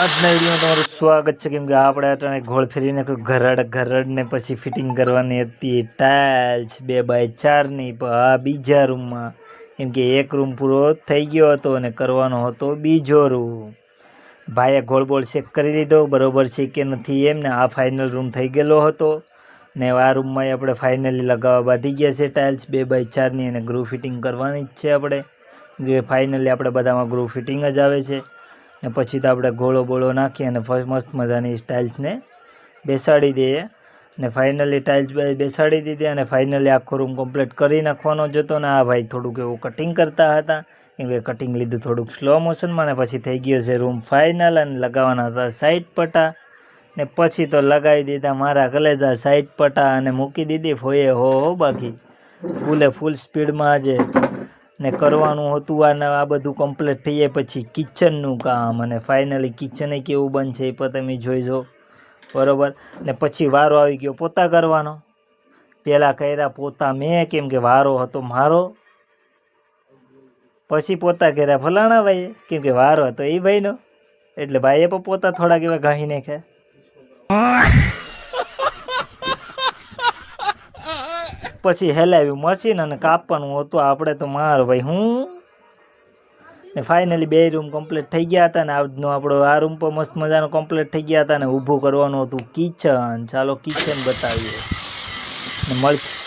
આજના વિડીયોમાં તમારું સ્વાગત છે. કેમ કે આપણે અટાણે ઘોળ ફેરીને કોઈ ઘરડ પછી ફિટિંગ કરવાની હતી ટાઇલ્સ 2x4ની. આ બીજા રૂમમાં, કેમ કે એક રૂમ પૂરો થઈ ગયો હતો અને કરવાનો હતો બીજો રૂમ. ભાઈએ ગોળ બોળ ચેક કરી લીધો બરોબર છે કે નથી એમ ને. આ ફાઇનલ રૂમ થઈ ગયેલો હતો ને આ રૂમમાં આપણે ફાઇનલી લગાવવા બાંધી ગયા છે ટાઇલ્સ 2x4ની અને ગ્રૂ ફિટિંગ કરવાની જ છે આપણે. ફાઇનલી આપણે બધામાં ગ્રૂ ફિટિંગ જ આવે છે ને પછી તો આપણે ગોળો બોળો નાખી અને ફર્સ્ટ મસ્ત મજાની ટાઇલ્સને બેસાડી દઈએ ને ફાઇનલી ટાઇલ્સ બેસાડી દીધી અને ફાઇનલી આખો રૂમ કમ્પ્લીટ કરી નાખવાનો જ હતો. ને આ ભાઈ થોડુંક એવું કટિંગ કરતા હતા, કેમ કે કટિંગ લીધું થોડુંક સ્લો મોશનમાં ને પછી થઈ ગયો છે રૂમ ફાઇનલ. અને લગાવવાના હતા સાઈડ પટ્ટા ને પછી તો લગાવી દીધા મારા કલેજા સાઈડ પટ્ટા અને મૂકી દીધી ફોએ હો બાકી ફૂલ સ્પીડમાં આજે ને કરવાનું હતું. આ બધું કમ્પ્લીટ થઈ જાય પછી કિચનનું કામ અને ફાઇનલી કિચન કેવું બનશે એ પણ તમે જોઈજો બરાબર. ને પછી વારો આવી ગયો પોતા કરવાનો. પહેલાં કર્યા પોતા મેં, કેમ કે વારો હતો મારો. પછી પોતા કર્યા ફલાણા ભાઈએ, કેમ કે વારો હતો એ ભાઈનો. એટલે ભાઈએ પણ પોતા થોડાક એવા ઘાહી નાખ્યા. પછી હેલાવ્યું મશીન અને કાપવાનું હતું આપણે તો મારો ભાઈ હું ને ફાઇનલી 2 રૂમ કમ્પ્લીટ થઈ ગયા હતા ને આજનો આપણો આ રૂમ પણ મસ્ત મજાનો કમ્પ્લીટ થઈ ગયા હતા ને ઊભું કરવાનું હતું કિચન. ચાલો કિચન બતાવીએ ને મળશે.